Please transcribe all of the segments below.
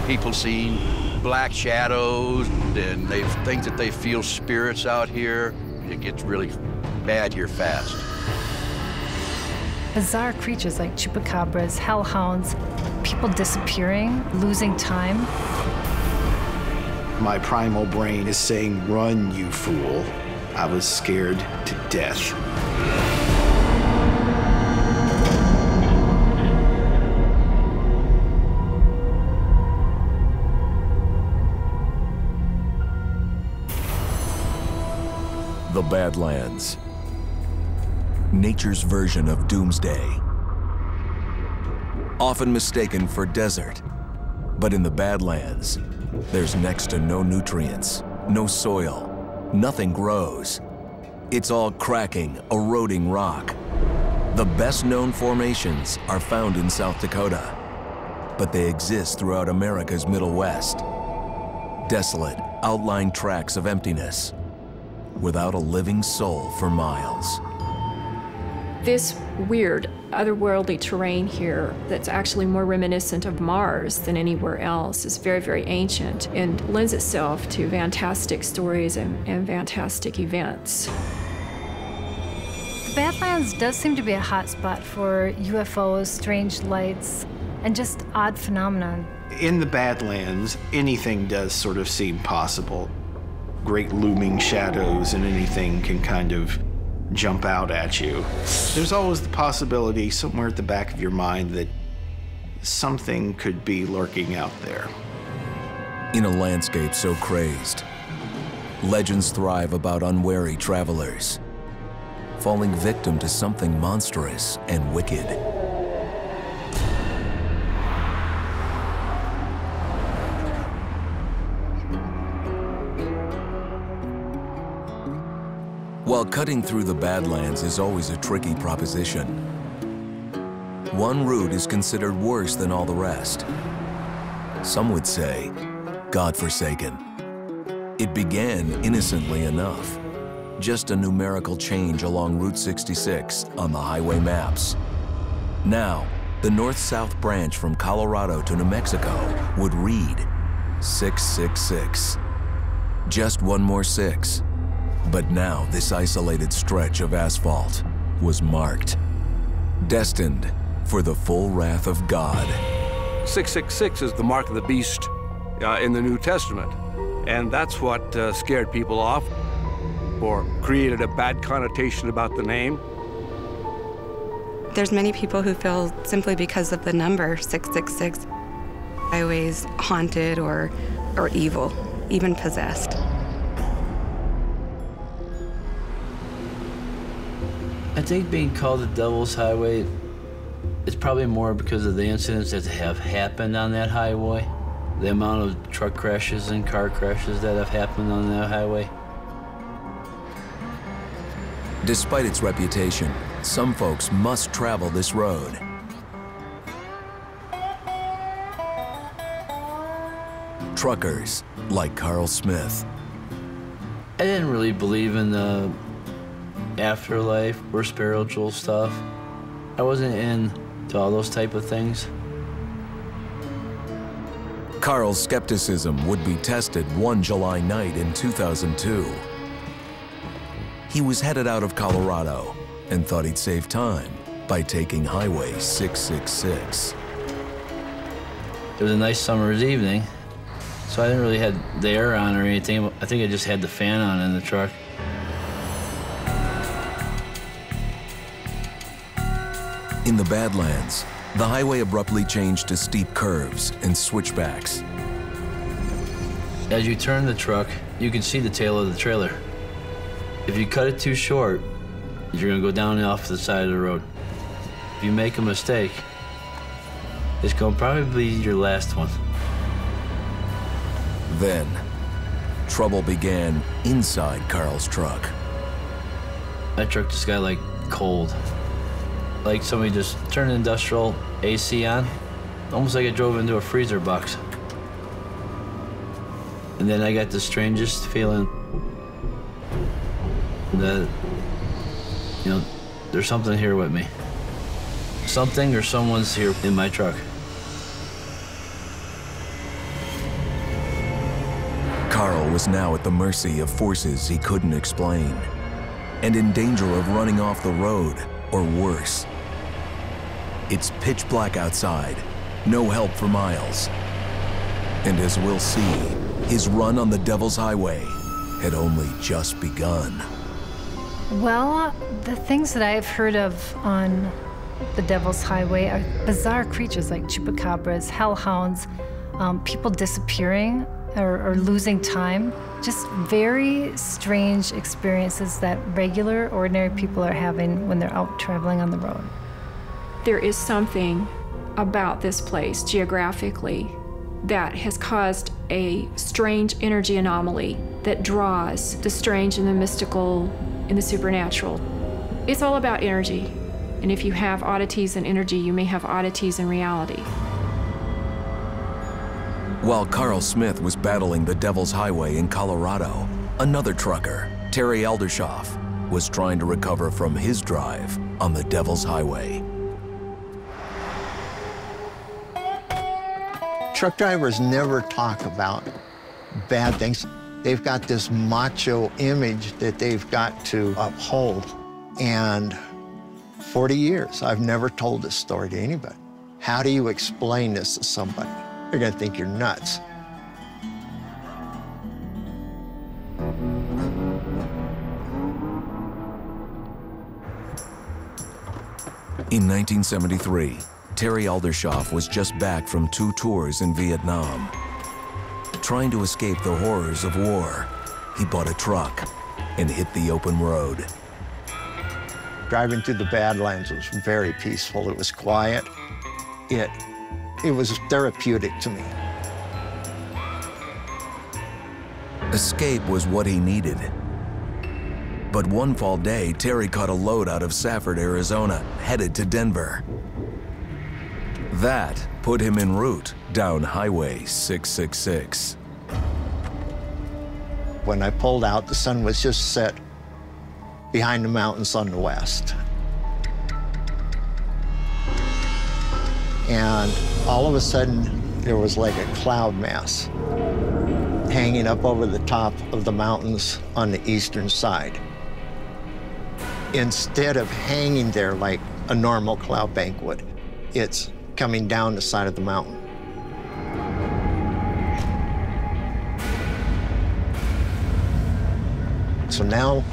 People seeing black shadows, and they think that they feel spirits out here. It gets really bad here fast. Bizarre creatures like chupacabras, hellhounds, people disappearing, losing time. My primal brain is saying, "Run, you fool." I was scared to death. The Badlands. Nature's version of doomsday. Often mistaken for desert, but in the Badlands, there's next to no nutrients, no soil, nothing grows. It's all cracking, eroding rock. The best known formations are found in South Dakota, but they exist throughout America's Middle West. Desolate, outlying tracts of emptiness, without a living soul for miles. This weird, otherworldly terrain here that's actually more reminiscent of Mars than anywhere else is very, very ancient and lends itself to fantastic stories and fantastic events. The Badlands does seem to be a hotspot for UFOs, strange lights, and just odd phenomena. In the Badlands, anything does sort of seem possible. Great looming shadows and anything can kind of jump out at you. There's always the possibility somewhere at the back of your mind that something could be lurking out there. In a landscape so crazed, legends thrive about unwary travelers, falling victim to something monstrous and wicked. While cutting through the Badlands is always a tricky proposition, one route is considered worse than all the rest. Some would say, godforsaken. It began innocently enough, just a numerical change along Route 66 on the highway maps. Now, the north-south branch from Colorado to New Mexico would read 666. Just one more 6. But now this isolated stretch of asphalt was marked, destined for the full wrath of God. 666 is the mark of the beast in the New Testament. And that's what scared people off or created a bad connotation about the name. There's many people who feel simply because of the number 666, highways haunted or evil, even possessed. I think being called the Devil's Highway is probably more because of the incidents that have happened on that highway, the amount of truck crashes and car crashes that have happened on that highway. Despite its reputation, some folks must travel this road. Truckers like Carl Smith. I didn't really believe in the afterlife or spiritual stuff. I wasn't into all those type of things. Carl's skepticism would be tested one July night in 2002. He was headed out of Colorado and thought he'd save time by taking Highway 666. It was a nice summer's evening, so I didn't really have the air on or anything. I think I just had the fan on in the truck. In the Badlands, the highway abruptly changed to steep curves and switchbacks. As you turn the truck, you can see the tail of the trailer. If you cut it too short, you're gonna go down off the side of the road. If you make a mistake, it's gonna probably be your last one. Then, trouble began inside Carl's truck. That truck just got like cold. Like somebody just turned industrial AC on, almost like I drove into a freezer box. And then I got the strangest feeling that, you know, there's something here with me. Something or someone's here in my truck. was now at the mercy of forces he couldn't explain, and in danger of running off the road, or worse. It's pitch black outside, no help for miles. And as we'll see, his run on the Devil's Highway had only just begun. Well, the things that I've heard of on the Devil's Highway are bizarre creatures like chupacabras, hellhounds, people disappearing or losing time. Just very strange experiences that regular, ordinary people are having when they're out traveling on the road. There is something about this place geographically that has caused a strange energy anomaly that draws the strange and the mystical and the supernatural. It's all about energy. And if you have oddities in energy, you may have oddities in reality. While Carl Smith was battling the Devil's Highway in Colorado, another trucker, Terry Aldershoff, was trying to recover from his drive on the Devil's Highway. Truck drivers never talk about bad things. They've got this macho image that they've got to uphold. And 40 years, I've never told this story to anybody. How do you explain this to somebody? They're gonna think you're nuts. In 1973, Terry Aldershoff was just back from 2 tours in Vietnam. Trying to escape the horrors of war, he bought a truck and hit the open road. Driving through the Badlands was very peaceful. It was quiet. It was therapeutic to me. Escape was what he needed. But one fall day, Terry caught a load out of Safford, Arizona, headed to Denver. That put him en route down Highway 666. When I pulled out, the sun was just set behind the mountains on the west. And all of a sudden, there was like a cloud mass hanging up over the top of the mountains on the eastern side. Instead of hanging there like a normal cloud bank would, it's coming down the side of the mountain. So now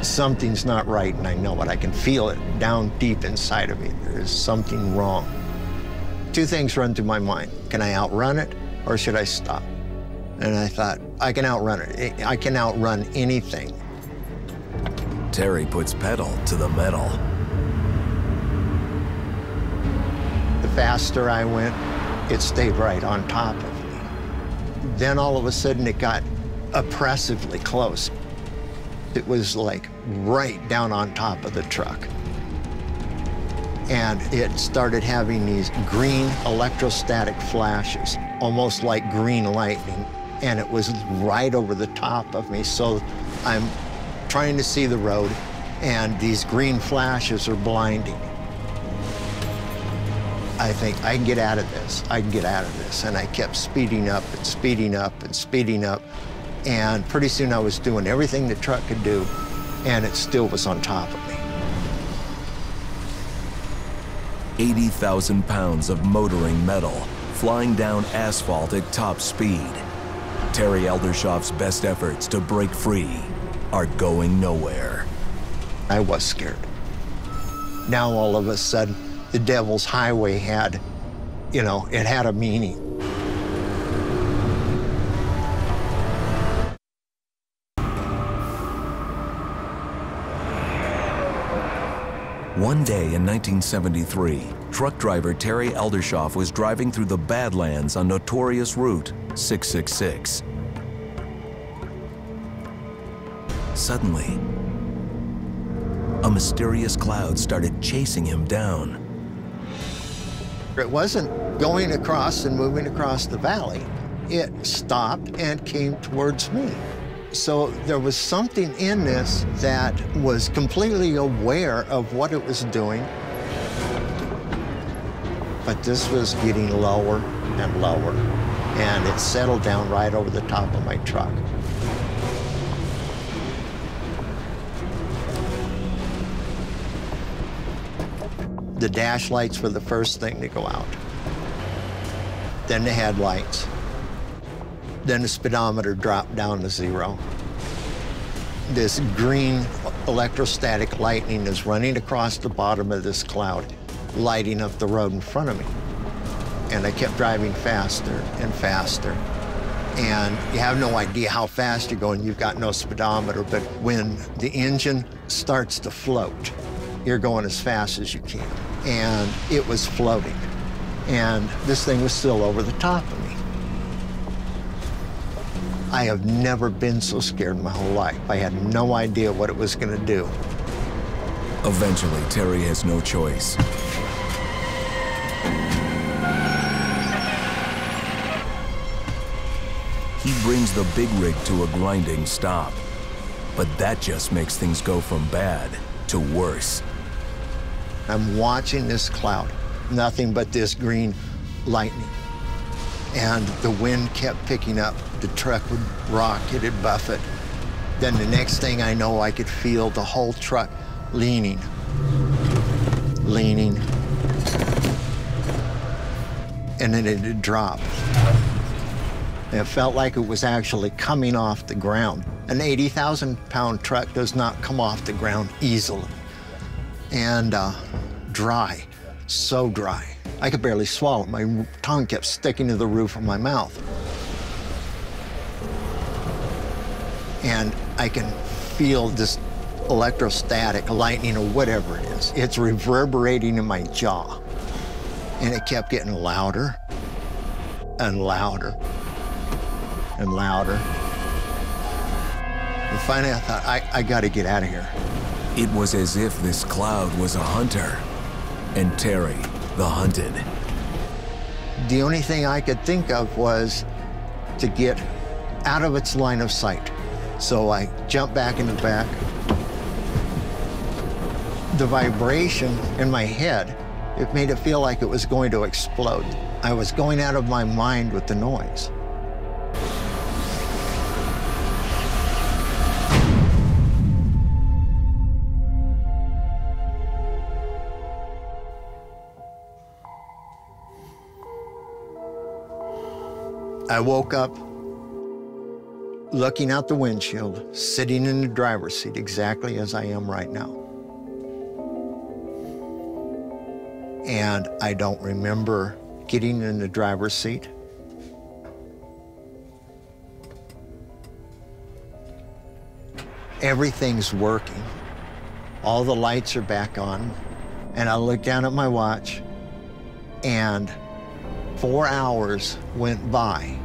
something's not right, and I know it. I can feel it down deep inside of me. There is something wrong. 2 things run through my mind. Can I outrun it, or should I stop? And I thought, I can outrun it. I can outrun anything. Terry puts pedal to the metal. The faster I went, it stayed right on top of me. Then all of a sudden, it got oppressively close. It was like right down on top of the truck. And it started having these green electrostatic flashes, almost like green lightning. And it was right over the top of me. So I'm trying to see the road, and these green flashes are blinding. I think, I can get out of this. I can get out of this. And I kept speeding up and speeding up and speeding up. And pretty soon I was doing everything the truck could do, and it still was on top of me. 80,000 pounds of motoring metal flying down asphalt at top speed. Terry Aldershoff's best efforts to break free are going nowhere. I was scared. Now all of a sudden, the Devil's Highway had, it had a meaning. One day in 1973, truck driver Terry Aldershoff was driving through the Badlands on notorious Route 666. Suddenly, a mysterious cloud started chasing him down. It wasn't going across and moving across the valley. It stopped and came towards me. So there was something in this that was completely aware of what it was doing. But this was getting lower and lower and it settled down right over the top of my truck. The dash lights were the first thing to go out. Then the headlights. Then the speedometer dropped down to 0. This green electrostatic lightning is running across the bottom of this cloud, lighting up the road in front of me. And I kept driving faster and faster. And you have no idea how fast you're going. You've got no speedometer, but when the engine starts to float, you're going as fast as you can. And it was floating. And this thing was still over the top of me. I have never been so scared in my whole life. I had no idea what it was going to do. Eventually, Terry has no choice. He brings the big rig to a grinding stop. But that just makes things go from bad to worse. I'm watching this cloud, nothing but this green lightning. And the wind kept picking up. The truck would rock, it'd buffet. Then the next thing I know, I could feel the whole truck leaning. And then it'd drop. It felt like it was actually coming off the ground. An 80,000-pound truck does not come off the ground easily. And dry, so dry. I could barely swallow. My tongue kept sticking to the roof of my mouth. And I can feel this electrostatic lightning or whatever it is. It's reverberating in my jaw. And it kept getting louder and louder and louder. And finally I thought, I gotta get out of here. It was as if this cloud was a hunter, and Terry, the hunted. The only thing I could think of was to get out of its line of sight. So I jumped back in the back. The vibration in my head, it made it feel like it was going to explode. I was going out of my mind with the noise. I woke up looking out the windshield, sitting in the driver's seat exactly as I am right now. And I don't remember getting in the driver's seat. Everything's working. All the lights are back on. And I look down at my watch, and 4 hours went by.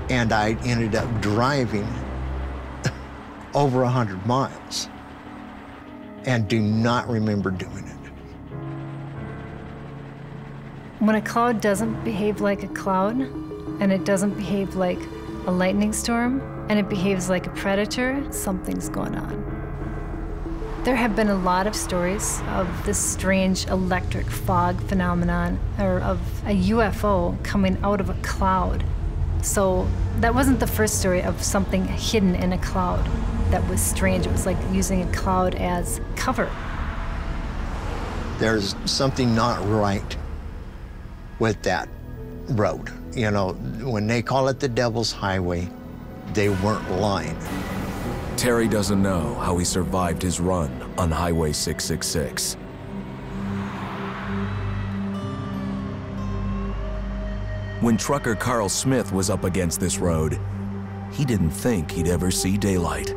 And I ended up driving over 100 miles and do not remember doing it. When a cloud doesn't behave like a cloud, and it doesn't behave like a lightning storm, and it behaves like a predator, something's going on. There have been a lot of stories of this strange electric fog phenomenon, or of a UFO coming out of a cloud. So that wasn't the first story of something hidden in a cloud that was strange. It was like using a cloud as cover. There's something not right with that road. You know, when they call it the Devil's Highway, they weren't lying. Terry doesn't know how he survived his run on Highway 666. When trucker Carl Smith was up against this road, he didn't think he'd ever see daylight.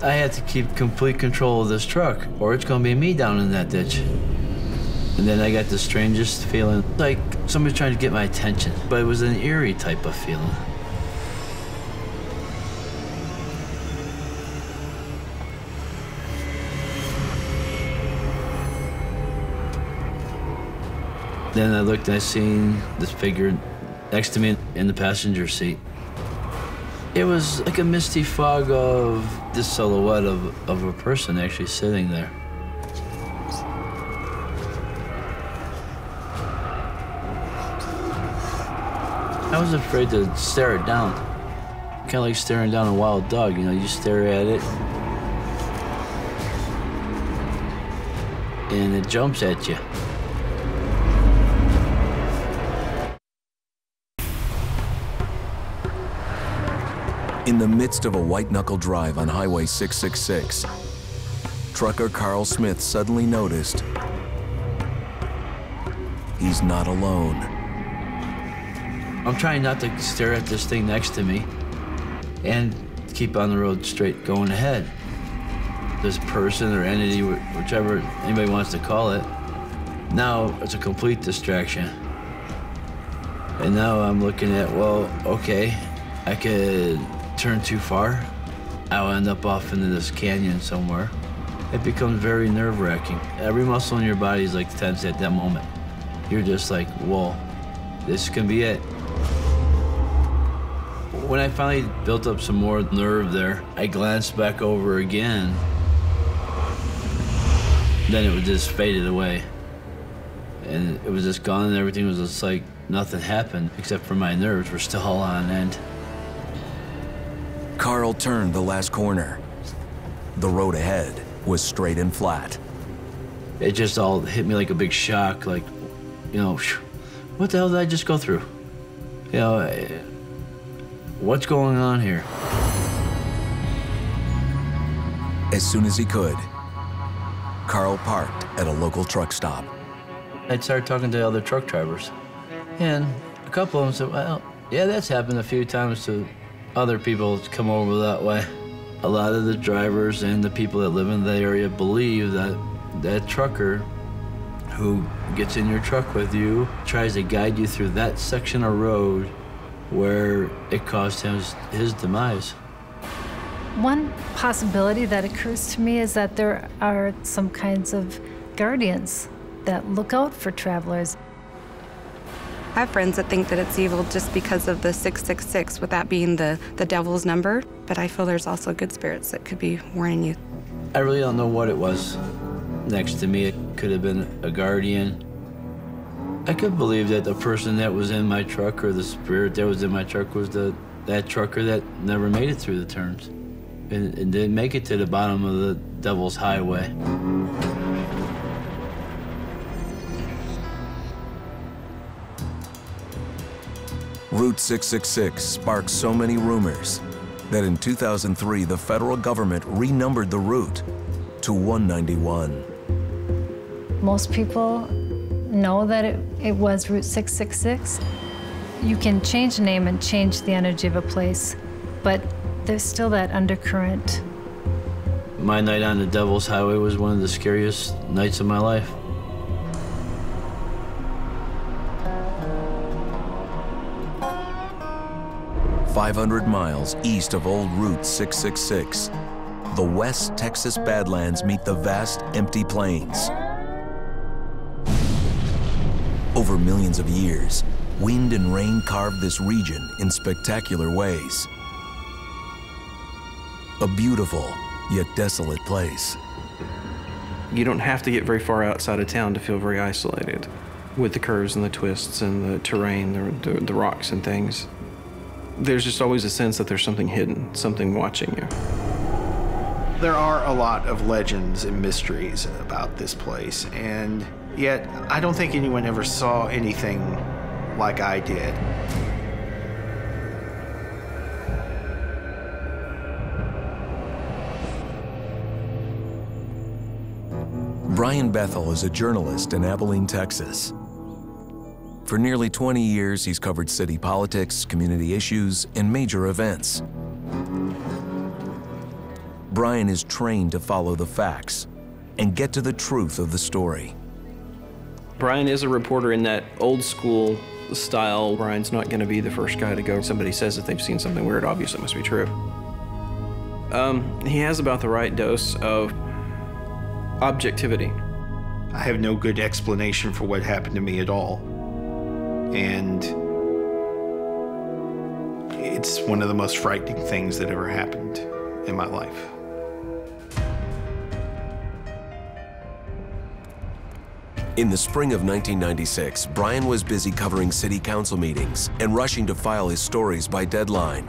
I had to keep complete control of this truck, or it's gonna be me down in that ditch. And then I got the strangest feeling, like somebody's trying to get my attention, but it was an eerie type of feeling. Then I looked and I seen this figure next to me in the passenger seat. It was like a misty fog of this silhouette of a person actually sitting there. I was afraid to stare it down. Kind of like staring down a wild dog, you know, you stare at it, and it jumps at you. In the midst of a white-knuckle drive on Highway 666, trucker Carl Smith suddenly noticed he's not alone. I'm trying not to stare at this thing next to me and keep on the road straight going ahead. This person or entity, whichever anybody wants to call it, now it's a complete distraction. And now I'm looking at, well, okay, I could turn too far. I'll end up off into this canyon somewhere. It becomes very nerve-wracking. Every muscle in your body is like tense at that moment. You're just like, whoa, this can be it. When I finally built up some more nerve there, I glanced back over again. Then it was just faded away. And it was just gone, and everything was just like nothing happened, except for my nerves were still all on end. Carl turned the last corner. The road ahead was straight and flat. It just all hit me like a big shock, like, you know, what the hell did I just go through? You know, what's going on here? As soon as he could, Carl parked at a local truck stop. I started talking to other truck drivers, and a couple of them said, well, yeah, that's happened a few times to other people to come over that way. A lot of the drivers and the people that live in the area believe that that trucker who gets in your truck with you tries to guide you through that section of road where it caused him his demise. One possibility that occurs to me is that there are some kinds of guardians that look out for travelers. I have friends that think that it's evil just because of the 666, with that being the devil's number, but I feel there's also good spirits that could be warning you. I really don't know what it was next to me. It could have been a guardian. I could believe that the person that was in my truck, or the spirit that was in my truck, was that trucker that never made it through the turns and didn't make it to the bottom of the Devil's Highway. Route 666 sparked so many rumors that in 2003, the federal government renumbered the route to 191. Most people know that it was Route 666. You can change the name and change the energy of a place, but there's still that undercurrent. My night on the Devil's Highway was one of the scariest nights of my life. "500 miles east of old Route 666, the West Texas Badlands meet the vast, empty plains. Over millions of years, wind and rain carved this region in spectacular ways. A beautiful, yet desolate place. You don't have to get very far outside of town to feel very isolated with the curves and the twists and the terrain, the rocks and things. There's just always a sense that there's something hidden, something watching you. There are a lot of legends and mysteries about this place, and yet I don't think anyone ever saw anything like I did. Brian Bethel is a journalist in Abilene, Texas. For nearly 20 years, he's covered city politics, community issues, and major events. Brian is trained to follow the facts and get to the truth of the story. Brian is a reporter in that old school style. Brian's not going to be the first guy to go. Somebody says that they've seen something weird, obviously it must be true. He has about the right dose of objectivity. I have no good explanation for what happened to me at all. And it's one of the most frightening things that ever happened in my life. In the spring of 1996, Brian was busy covering city council meetings and rushing to file his stories by deadline.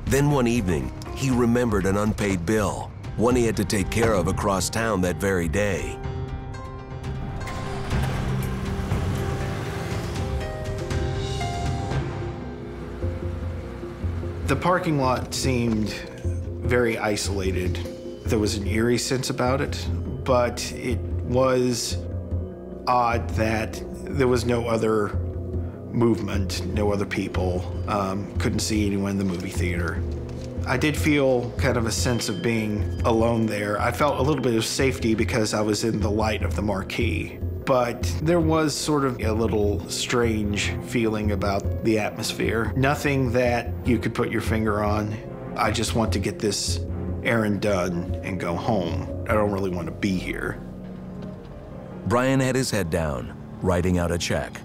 Then one evening, he remembered an unpaid bill, one he had to take care of across town that very day. The parking lot seemed very isolated. There was an eerie sense about it, but it was odd that there was no other movement, no other people. Couldn't see anyone in the movie theater. I did feel kind of a sense of being alone there. I felt a little bit of safety because I was in the light of the marquee. But there was sort of a little strange feeling about the atmosphere. Nothing that you could put your finger on. I just want to get this errand done and go home. I don't really want to be here. Brian had his head down, writing out a check.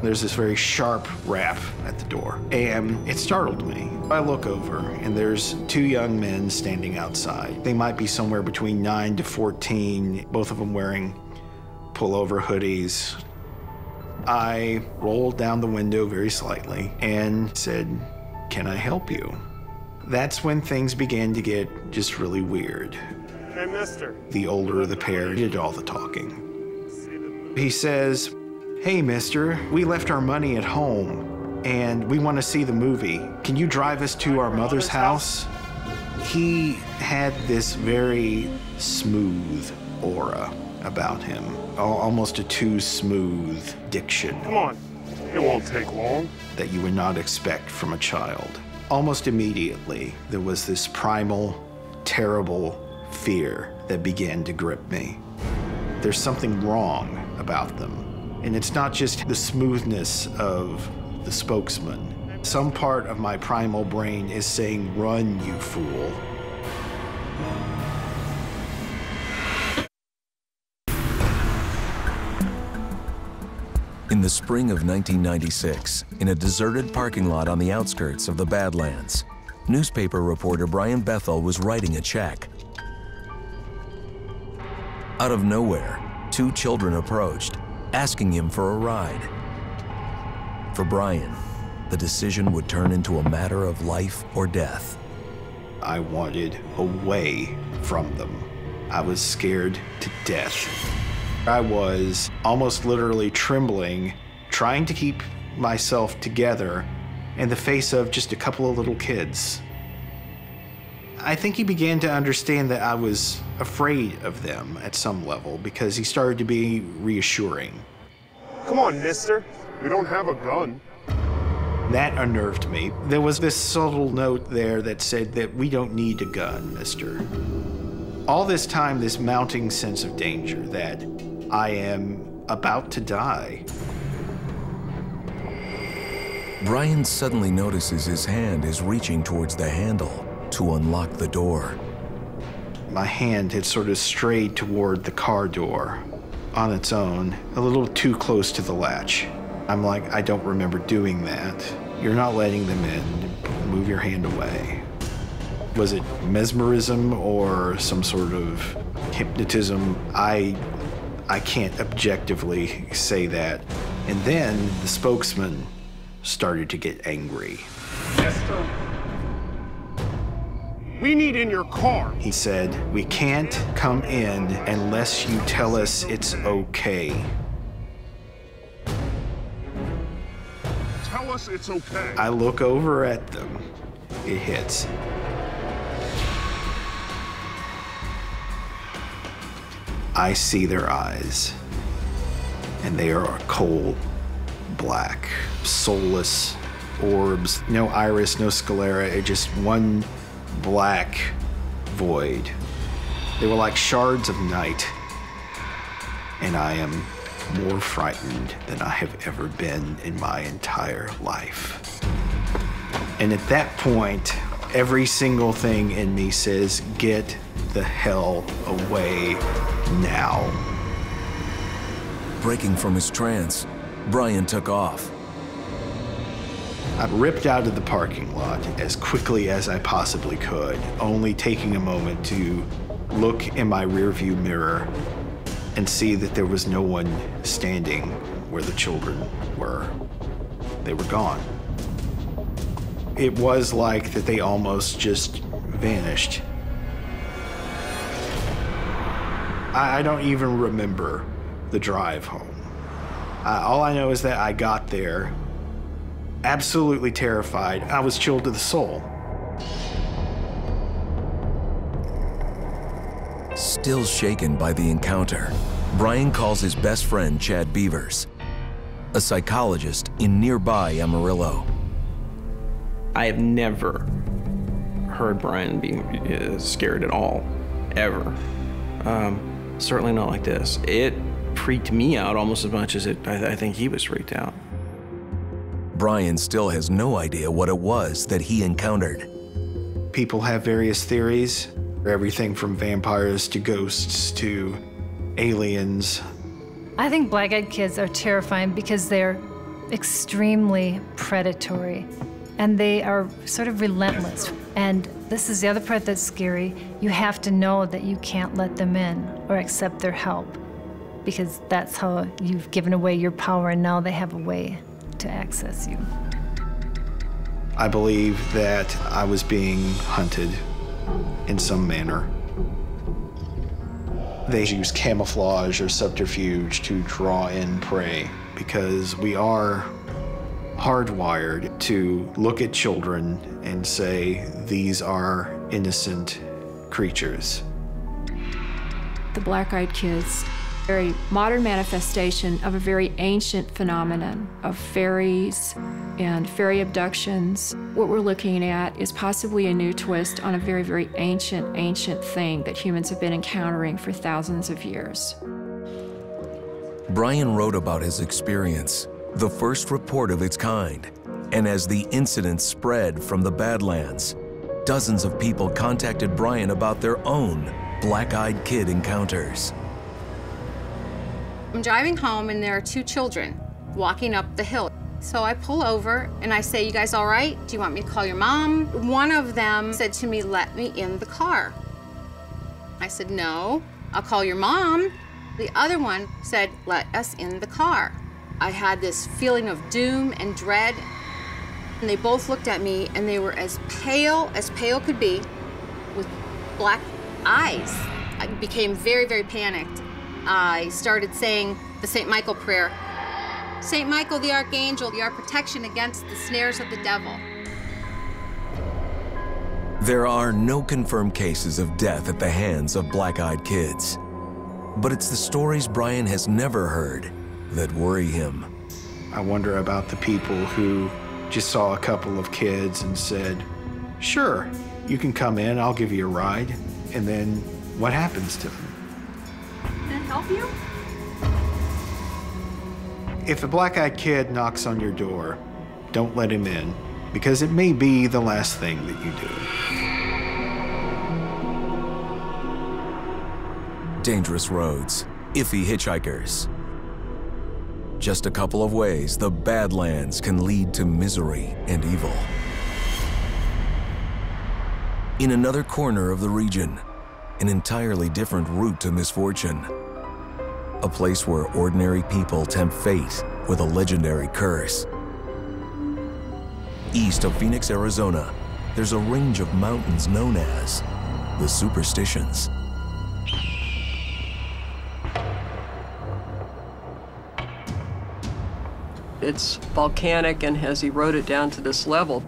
There's this very sharp rap at the door, and it startled me. I look over, and there's two young men standing outside. They might be somewhere between 9 to 14, both of them wearing pullover hoodies. I rolled down the window very slightly and said, "Can I help you?" That's when things began to get just really weird. Hey, mister. The older of the pair did all the talking. He says, "Hey, mister, we left our money at home and we want to see the movie. Can you drive us to our mother's house?" He had this very smooth aura about him, almost a too smooth diction. Come on, it won't take long. That you would not expect from a child. Almost immediately, there was this primal, terrible fear that began to grip me. There's something wrong about them. And it's not just the smoothness of the spokesman. Some part of my primal brain is saying, "Run, you fool." In the spring of 1996, in a deserted parking lot on the outskirts of the Badlands, newspaper reporter Brian Bethel was writing a check. Out of nowhere, two children approached, asking him for a ride. For Brian, the decision would turn into a matter of life or death. I wanted away from them. I was scared to death. I was almost literally trembling, trying to keep myself together in the face of just a couple of little kids. I think he began to understand that I was afraid of them at some level because he started to be reassuring. Come on, mister. We don't have a gun. That unnerved me. There was this subtle note there that said that we don't need a gun, mister. All this time, this mounting sense of danger that I am about to die. Brian suddenly notices his hand is reaching towards the handle to unlock the door. My hand had sort of strayed toward the car door on its own, a little too close to the latch. I'm like, I don't remember doing that. You're not letting them in. Move your hand away. Was it mesmerism or some sort of hypnotism? I can't objectively say that. And then the spokesman started to get angry. Mister, we need in your car. He said, "We can't come in unless you tell us it's okay." Tell us it's okay. I look over at them. It hits. I see their eyes, and they are cold black, soulless orbs. No iris, no sclera, it just one black void. They were like shards of night, and I am more frightened than I have ever been in my entire life. And at that point, every single thing in me says, get the hell away now. Breaking from his trance, Brian took off. I ripped out of the parking lot as quickly as I possibly could, only taking a moment to look in my rearview mirror and see that there was no one standing where the children were. They were gone. It was like that they almost just vanished. I don't even remember the drive home. All I know is that I got there absolutely terrified. I was chilled to the soul. Still shaken by the encounter, Brian calls his best friend Chad Beavers, a psychologist in nearby Amarillo. I have never heard Brian be scared at all, ever. Certainly not like this. It freaked me out almost as much as I think he was freaked out. Brian still has no idea what it was that he encountered. People have various theories, everything from vampires to ghosts to aliens. I think black-eyed kids are terrifying because they're extremely predatory and they are sort of relentless. And this is the other part that's scary. You have to know that you can't let them in or accept their help because that's how you've given away your power and now they have a way to access you. I believe that I was being hunted in some manner. They use camouflage or subterfuge to draw in prey because we are hardwired to look at children and say, these are innocent creatures. The black-eyed kids, very modern manifestation of a very ancient phenomenon of fairies and fairy abductions. What we're looking at is possibly a new twist on a very, very ancient thing that humans have been encountering for thousands of years. Brian wrote about his experience, the first report of its kind, and as the incident spread from the Badlands, dozens of people contacted Brian about their own black-eyed kid encounters. I'm driving home and there are two children walking up the hill. So I pull over and I say, you guys all right? Do you want me to call your mom? One of them said to me, let me in the car. I said, no, I'll call your mom. The other one said, let us in the car. I had this feeling of doom and dread. And they both looked at me and they were as pale could be with black eyes. I became very, very panicked. I started saying the St. Michael prayer. St. Michael the Archangel, your protection against the snares of the devil. There are no confirmed cases of death at the hands of black-eyed kids. But it's the stories Brian has never heard that worry him. I wonder about the people who just saw a couple of kids and said, sure, you can come in, I'll give you a ride. And then what happens to them? Can I help you? If a black-eyed kid knocks on your door, don't let him in, because it may be the last thing that you do. Dangerous roads, iffy hitchhikers. Just a couple of ways the Badlands can lead to misery and evil. In another corner of the region, an entirely different route to misfortune. A place where ordinary people tempt fate with a legendary curse. East of Phoenix, Arizona, there's a range of mountains known as the Superstitions. It's volcanic and has eroded down to this level,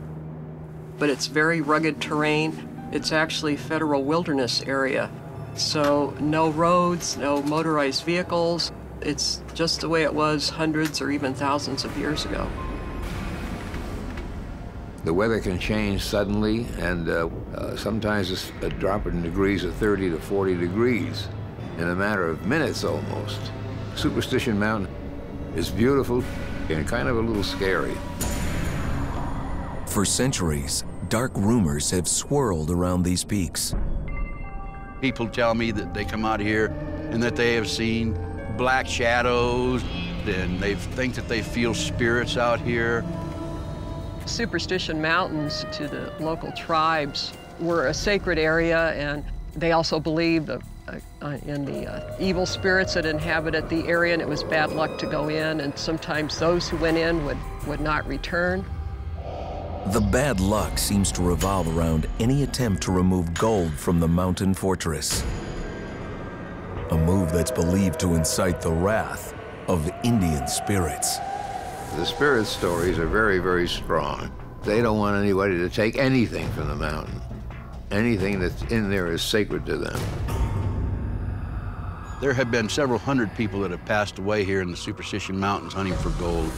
but it's very rugged terrain. It's actually federal wilderness area. So no roads, no motorized vehicles. It's just the way it was hundreds or even thousands of years ago. The weather can change suddenly, and sometimes it's a drop in degrees of 30 to 40 degrees in a matter of minutes almost. Superstition Mountain is beautiful and kind of a little scary. For centuries, dark rumors have swirled around these peaks. People tell me that they come out here and that they have seen black shadows, and they think that they feel spirits out here. Superstition Mountains to the local tribes were a sacred area, and they also believed in the evil spirits that inhabited the area, and it was bad luck to go in, and sometimes those who went in would not return. The bad luck seems to revolve around any attempt to remove gold from the mountain fortress. A move that's believed to incite the wrath of Indian spirits. The spirit stories are very, very strong. They don't want anybody to take anything from the mountain. Anything that's in there is sacred to them. There have been several hundred people that have passed away here in the Superstition Mountains hunting for gold.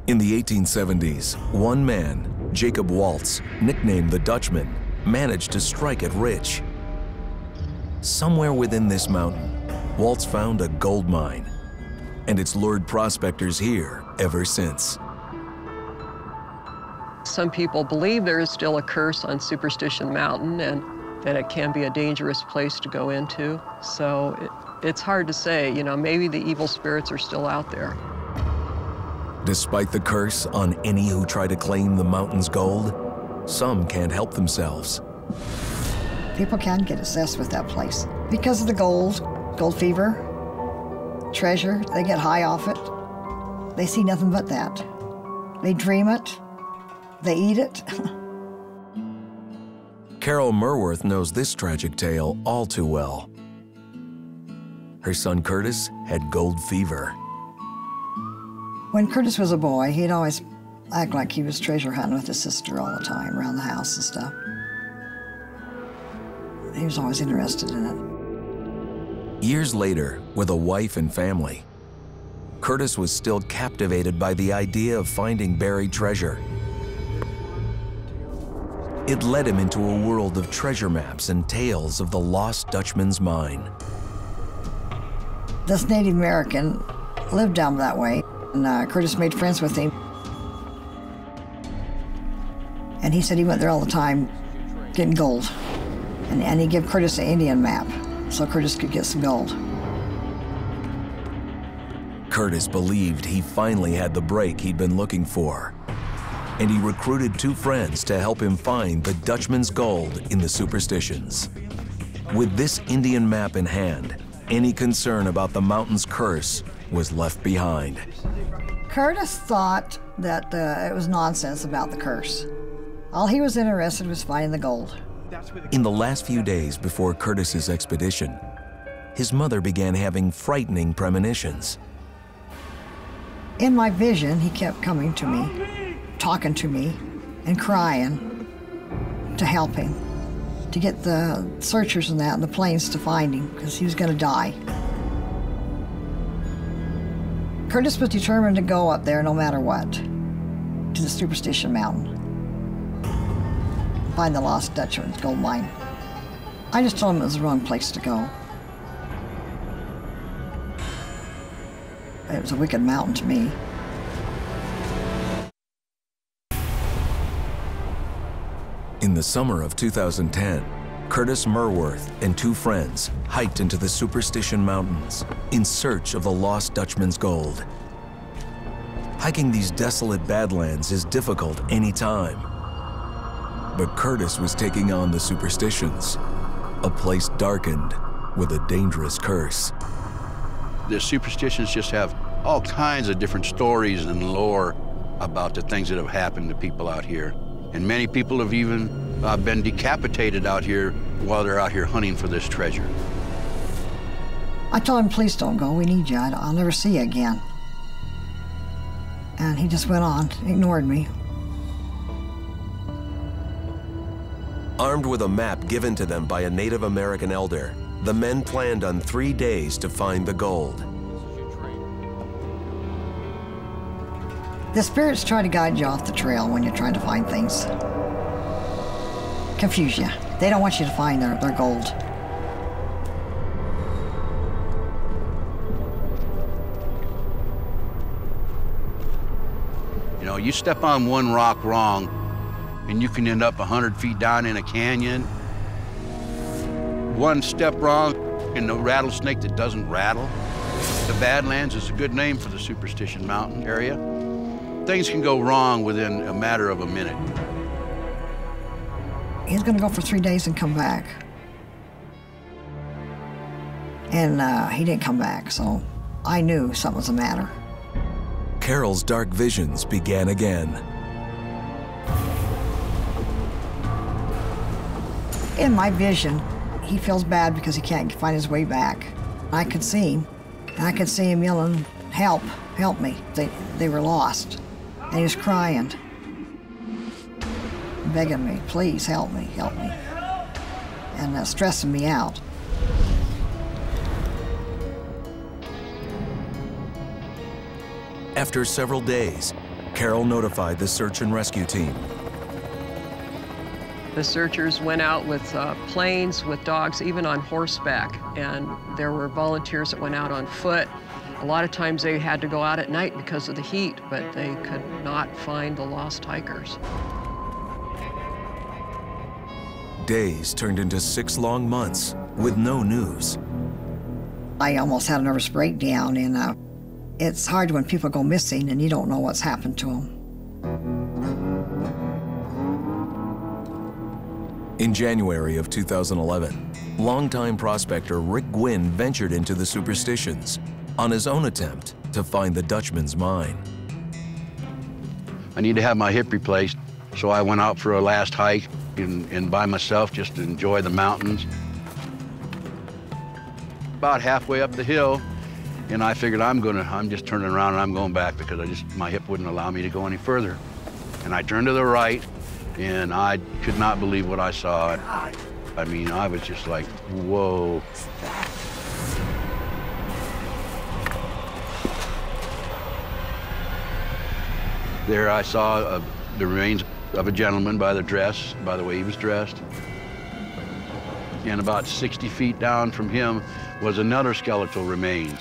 In the 1870s, one man, Jacob Waltz, nicknamed the Dutchman, managed to strike it rich. Somewhere within this mountain, Waltz found a gold mine, and it's lured prospectors here ever since. Some people believe there is still a curse on Superstition Mountain and that it can be a dangerous place to go into. So it's hard to say, you know, maybe the evil spirits are still out there. Despite the curse on any who try to claim the mountain's gold, some can't help themselves. People can get obsessed with that place because of the gold fever, treasure. They get high off it. They see nothing but that. They dream it. They eat it. Carol Merworth knows this tragic tale all too well. Her son Curtis had gold fever. When Curtis was a boy, he'd always act like he was treasure hunting with his sister all the time around the house and stuff. He was always interested in it. Years later, with a wife and family, Curtis was still captivated by the idea of finding buried treasure. It led him into a world of treasure maps and tales of the Lost Dutchman's Mine. This Native American lived down that way, and Curtis made friends with him. And he said he went there all the time getting gold. And he gave Curtis an Indian map so Curtis could get some gold. Curtis believed he finally had the break he'd been looking for, and he recruited two friends to help him find the Dutchman's gold in the Superstitions. With this Indian map in hand, any concern about the mountain's curse was left behind. Curtis thought that it was nonsense about the curse. All he was interested in was finding the gold. In the last few days before Curtis's expedition, his mother began having frightening premonitions. In my vision, he kept coming to me, talking to me, and crying to help him, to get the searchers and that and the planes to find him, because he was going to die. Curtis was determined to go up there no matter what, to the Superstition Mountain, find the Lost Dutchman Gold Mine. I just told him it was the wrong place to go. It was a wicked mountain to me. In the summer of 2010, Curtis Merworth and two friends hiked into the Superstition Mountains in search of the Lost Dutchman's gold. Hiking these desolate Badlands is difficult anytime. But Curtis was taking on the Superstitions, a place darkened with a dangerous curse. The Superstitions just have all kinds of different stories and lore about the things that have happened to people out here. And many people have even been decapitated out here while they're out here hunting for this treasure. I told him, please don't go, we need you, I'll never see you again. And he just went on, ignored me. Armed with a map given to them by a Native American elder, the men planned on 3 days to find the gold. The spirits try to guide you off the trail when you're trying to find things. Confuse you. They don't want you to find their gold. You know, you step on one rock wrong, and you can end up 100 feet down in a canyon. one step wrong and the rattlesnake that doesn't rattle. The Badlands is a good name for the Superstition Mountain area. Things can go wrong within a matter of a minute. He's going to go for 3 days and come back. And he didn't come back, so I knew something was the matter. Carol's dark visions began again. In my vision, he feels bad because he can't find his way back. I could see him, and I could see him yelling, "Help, help me." They were lost. And he was crying, begging me, "Please help me, help me." And stressing me out. After several days, Carol notified the search and rescue team. The searchers went out with planes, with dogs, even on horseback, and there were volunteers that went out on foot. A lot of times they had to go out at night because of the heat, but they could not find the lost hikers. Days turned into 6 long months with no news. I almost had a nervous breakdown, and it's hard when people go missing and you don't know what's happened to them. In January of 2011, longtime prospector Rick Gwynn ventured into the Superstitions on his own attempt to find the Dutchman's mine. I need to have my hip replaced, so I went out for a last hike and by myself just to enjoy the mountains. About halfway up the hill, and I figured I'm just turning around and I'm going back because my hip wouldn't allow me to go any further. And I turned to the right, and I could not believe what I saw. I mean, I was just like, whoa. There I saw the remains of a gentleman by the way he was dressed. And about 60 feet down from him was another skeletal remains.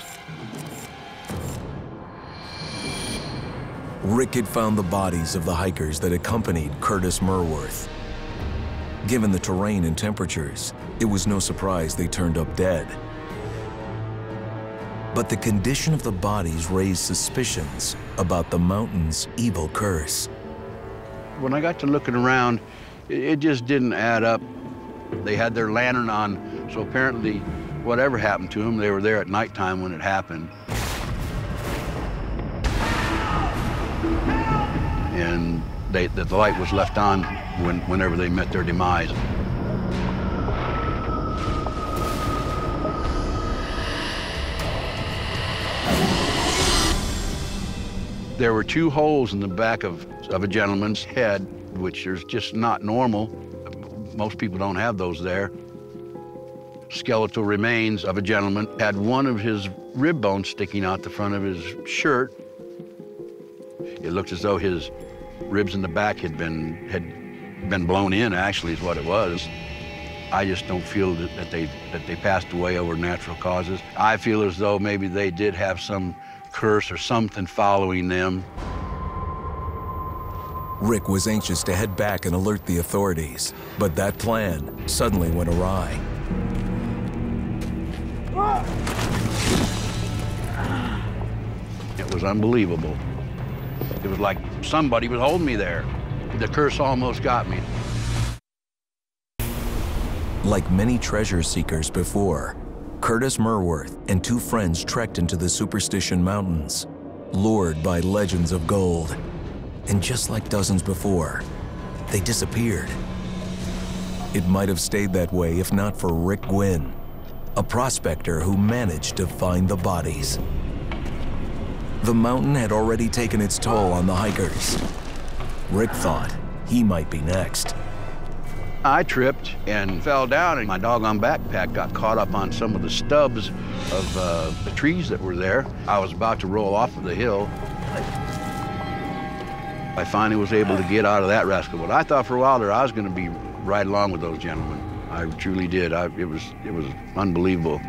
Rick had found the bodies of the hikers that accompanied Curtis Merworth. Given the terrain and temperatures, it was no surprise they turned up dead. But the condition of the bodies raised suspicions about the mountain's evil curse. When I got to looking around, it just didn't add up. They had their lantern on, so apparently whatever happened to them, they were there at nighttime when it happened. And the light was left on whenever they met their demise. There were 2 holes in the back of a gentleman's head, which is just not normal. Most people don't have those there. Skeletal remains of a gentleman had one of his rib bones sticking out the front of his shirt. It looked as though his ribs in the back had been blown in, actually, is what it was. I just don't feel that they passed away over natural causes. I feel as though maybe they did have some curse or something following them. Rick was anxious to head back and alert the authorities, but that plan suddenly went awry. It was unbelievable. It was like somebody was holding me there. The curse almost got me. Like many treasure seekers before, Curtis Merworth and 2 friends trekked into the Superstition Mountains, lured by legends of gold. And just like dozens before, they disappeared. It might have stayed that way if not for Rick Gwynn, a prospector who managed to find the bodies. The mountain had already taken its toll on the hikers. Rick thought he might be next. I tripped and fell down, and my doggone backpack got caught up on some of the stubs of the trees that were there. I was about to roll off of the hill. I finally was able to get out of that rascal, but I thought for a while there I was going to be right along with those gentlemen. I truly did. It was unbelievable.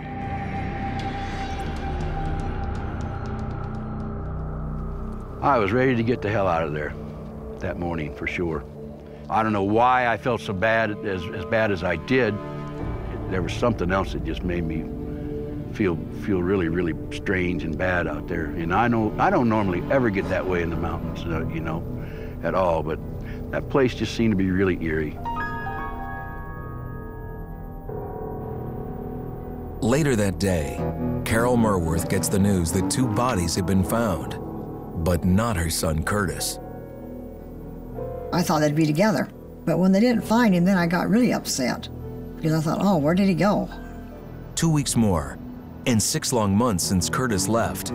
I was ready to get the hell out of there that morning, for sure. I don't know why I felt so bad, as bad as I did. there was something else that just made me feel really, really strange and bad out there. And I don't normally ever get that way in the mountains, you know, at all, but that place just seemed to be really eerie. Later that day, Carol Merworth gets the news that 2 bodies had been found, but not her son Curtis. I thought they'd be together, but when they didn't find him, then I got really upset because I thought, oh, where did he go? 2 weeks more, and 6 long months since Curtis left,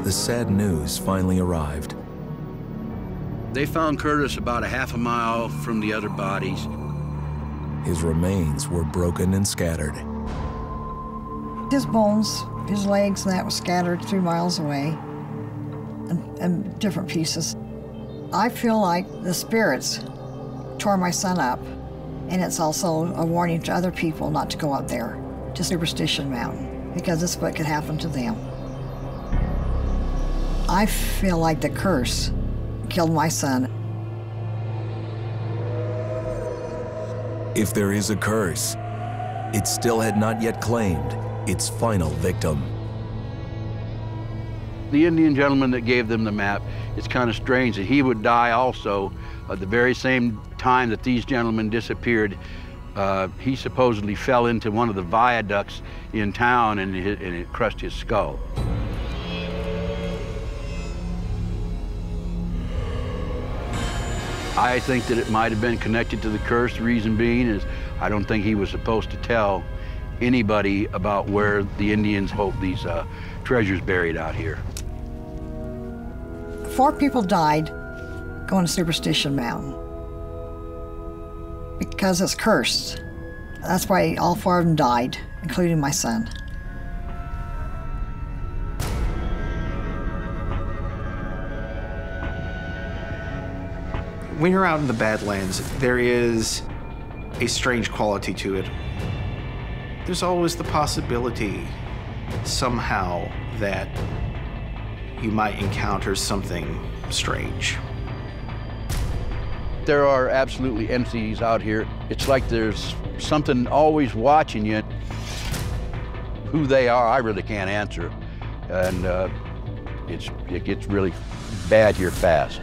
the sad news finally arrived. They found Curtis about a half a mile from the other bodies. His remains were broken and scattered. His bones, his legs, and that was scattered 3 miles away and different pieces. I feel like the spirits tore my son up, and it's also a warning to other people not to go up there to Superstition Mountain, because this is what could happen to them. I feel like the curse killed my son. If there is a curse, it still had not yet claimed its final victim. The Indian gentleman that gave them the map, it's kind of strange that he would die also at the very same time that these gentlemen disappeared. He supposedly fell into one of the viaducts in town and it crushed his skull. I think that it might have been connected to the curse. The reason being is I don't think he was supposed to tell anybody about where the Indians hope these treasures buried out here. 4 people died going to Superstition Mountain because it's cursed. That's why all 4 of them died, including my son. When you're out in the Badlands, there is a strange quality to it. There's always the possibility somehow that you might encounter something strange. There are absolutely entities out here. It's like there's something always watching you. Who they are, I really can't answer. And it gets really bad here fast.